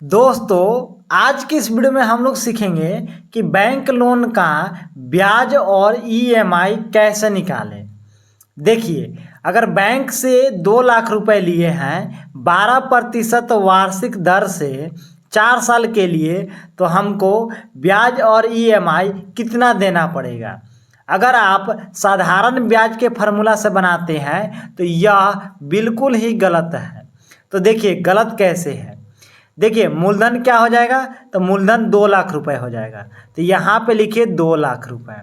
दोस्तों, आज की इस वीडियो में हम लोग सीखेंगे कि बैंक लोन का ब्याज और ईएमआई कैसे निकालें। देखिए, अगर बैंक से 2 लाख रुपए लिए हैं 12% वार्षिक दर से 4 साल के लिए, तो हमको ब्याज और ईएमआई कितना देना पड़ेगा। अगर आप साधारण ब्याज के फॉर्मूला से बनाते हैं तो यह बिल्कुल ही गलत है। तो देखिए, गलत कैसे है। देखिए, मूलधन क्या हो जाएगा, तो मूलधन 2 लाख रुपए हो जाएगा। तो यहाँ पे लिखिए 2 लाख रुपए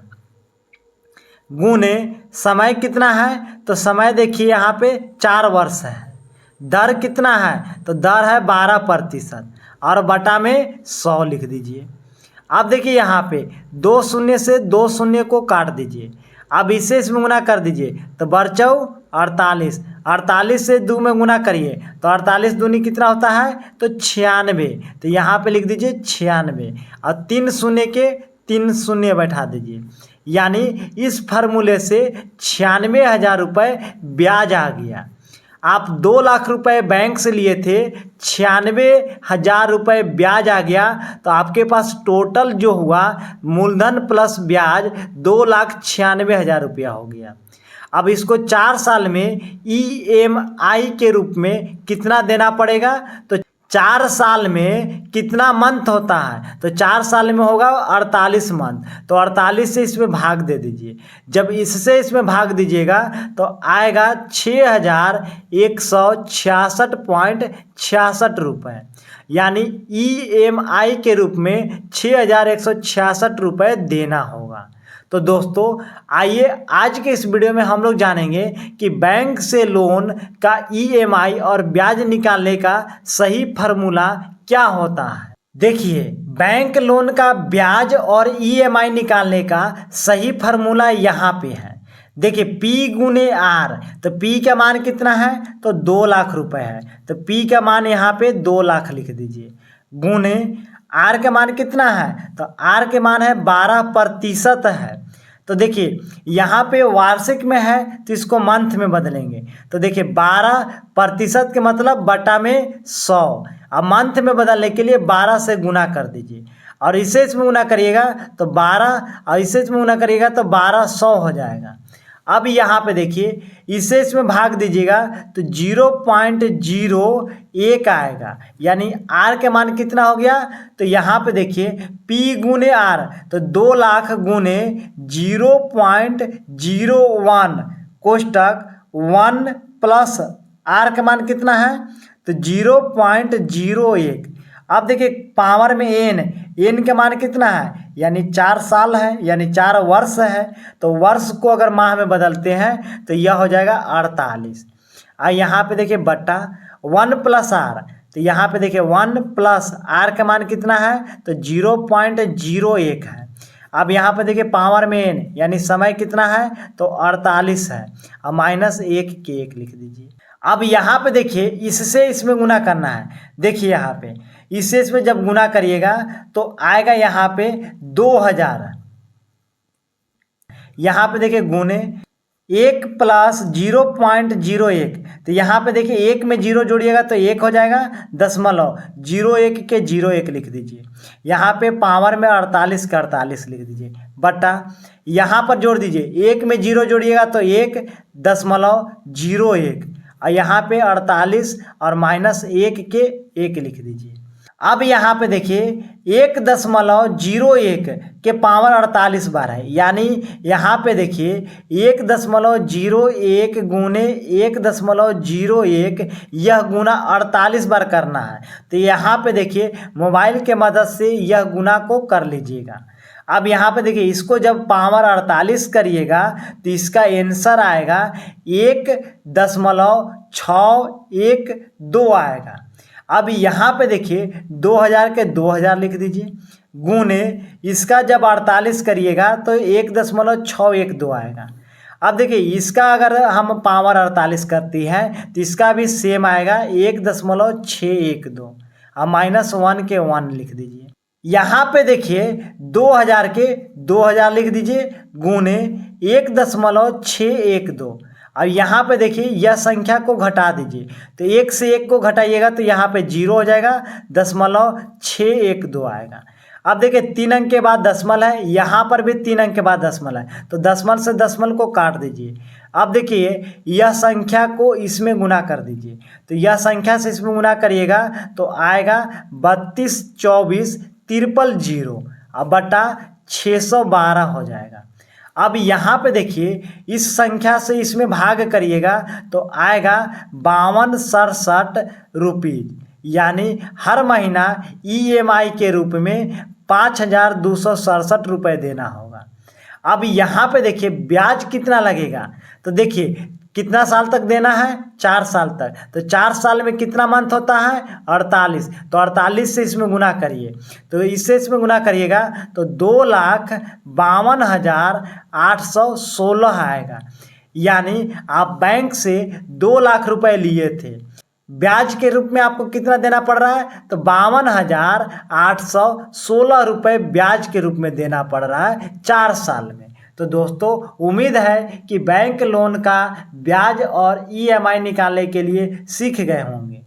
गुने समय कितना है, तो समय देखिए यहाँ पे 4 वर्ष है। दर कितना है, तो दर है 12% और बटा में 100 लिख दीजिए। अब देखिए यहाँ पे 2 शून्य से 2 शून्य को काट दीजिए। अब इसे इसमें गुना कर दीजिए तो बरचौ 48। 48 से 2 में गुना करिए तो 48 दूनी कितना होता है, तो 96। तो यहाँ पे लिख दीजिए 96 और 3 शून्य के 3 शून्य बैठा दीजिए। यानी इस फार्मूले से 96,000 रुपये ब्याज आ गया। आप 2 लाख रुपए बैंक से लिए थे, 96,000 रुपये ब्याज आ गया, तो आपके पास टोटल जो हुआ मूलधन प्लस ब्याज 2,96,000 रुपया हो गया। अब इसको 4 साल में ईएमआई के रूप में कितना देना पड़ेगा, तो 4 साल में कितना मंथ होता है, तो 4 साल में होगा 48 मंथ। तो 48 से इसमें भाग दे दीजिए। जब इससे इसमें भाग दीजिएगा तो आएगा 6,166.66 रुपये। यानी ईएमआई के रूप में 6,166 रुपये देना होगा। तो दोस्तों, आइए आज के इस वीडियो में हम लोग जानेंगे कि बैंक से लोन का ईएमआई और ब्याज निकालने का सही फार्मूला क्या होता है। देखिए, बैंक लोन का ब्याज और ईएमआई निकालने का सही फार्मूला यहाँ पे है। देखिए, P गुने R, तो P का मान कितना है, तो 2 लाख रुपए है। तो P का मान यहाँ पे 2 लाख लिख दीजिए। गुने R का मान कितना है, तो R के मान है 12% है। तो देखिए, यहाँ पे वार्षिक में है तो इसको मंथ में बदलेंगे। तो देखिए 12% के मतलब बटा में 100। अब मंथ में बदलने के लिए 12 से गुना कर दीजिए और इसे इसमें गुना करिएगा तो 12 और इसे इसमें गुना करिएगा तो 1200 हो जाएगा। अब यहाँ पे देखिए, इसे इसमें भाग दीजिएगा तो 0.01 आएगा। यानी R के मान कितना हो गया, तो यहाँ पे देखिए P गुने R, तो 2 लाख गुने 0.01 कोष्टक 1 प्लस R का मान कितना है, तो 0.01। अब देखिए पावर में n का मान कितना है, यानी 4 साल है, यानी 4 वर्ष है। तो वर्ष को अगर माह में बदलते हैं तो यह हो जाएगा 48। और यहाँ पे देखिए बट्टा 1 प्लस R, तो यहाँ पे देखिए 1 प्लस R का मान कितना है, तो 0.01 है। अब यहाँ पे देखिए पावर में n, यानी समय कितना है, तो 48 है और माइनस 1 के 1 लिख दीजिए। अब यहाँ पे देखिए इससे इसमें गुना करना है। देखिए यहाँ पे इससे इसमें जब गुना करिएगा तो आएगा यहाँ पे 2000। यहाँ पे देखिए गुने 1 प्लस 0.01, तो यहाँ पे देखिए 1 में 0 जोड़िएगा तो 1 हो जाएगा, 0.01 के 01 लिख दीजिए। यहाँ पे पावर में 48 का 48 लिख दीजिए बटा, यहाँ पर जोड़ दीजिए 1 में 0 जोड़िएगा तो 1.01 और यहाँ पे 48 और माइनस 1 के 1 लिख दीजिए। अब यहाँ पे देखिए 1.01 के पावर 48 बार है। यानी यहाँ पे देखिए 1.01 गुने 1.01, यह गुना 48 बार करना है। तो यहाँ पे देखिए मोबाइल के मदद से यह गुना को कर लीजिएगा। अब यहाँ पे देखिए इसको जब पावर 48 करिएगा तो इसका आंसर आएगा 1.612 आएगा। अब यहाँ पे देखिए 2000 के 2000 लिख दीजिए, गुने इसका जब 48 करिएगा तो 1.612 आएगा। अब देखिए इसका अगर हम पावर 48 करती हैं तो इसका भी सेम आएगा 1.612 और माइनस 1 के 1 लिख दीजिए। यहाँ पे देखिए 2000 के 2000 लिख दीजिए, गुने 1.612 और यहाँ पे देखिए यह संख्या को घटा दीजिए, तो 1 से 1 को घटाइएगा तो यहाँ पे 0 हो जाएगा, 0.612 आएगा। अब देखिए 3 अंक के बाद दशमलव है, यहाँ पर भी 3 अंक के बाद दशमलव है, तो दशमलव से दशमलव को काट दीजिए। अब देखिए यह संख्या को इसमें गुना कर दीजिए, तो यह संख्या से इसमें गुना करिएगा तो आएगा 32 24 000 अब बटा 612 हो जाएगा। अब यहाँ पे देखिए इस संख्या से इसमें भाग करिएगा तो आएगा 5267 रुपीज़, यानी हर महीना EMI के रूप में 5267 रुपये देना होगा। अब यहाँ पे देखिए ब्याज कितना लगेगा, तो देखिए कितना साल तक देना है, 4 साल तक, तो 4 साल में कितना मंथ होता है, 48, तो 48 से इसमें गुना करिए, तो इससे इसमें गुना करिएगा तो 2,52,816 आएगा। यानी आप बैंक से 2 लाख रुपए लिए थे, ब्याज के रूप में आपको कितना देना पड़ रहा है, तो 52,816 रुपये ब्याज के रूप में देना पड़ रहा है 4 साल में। तो दोस्तों उम्मीद है कि बैंक लोन का ब्याज और EMI निकालने के लिए सीख गए होंगे।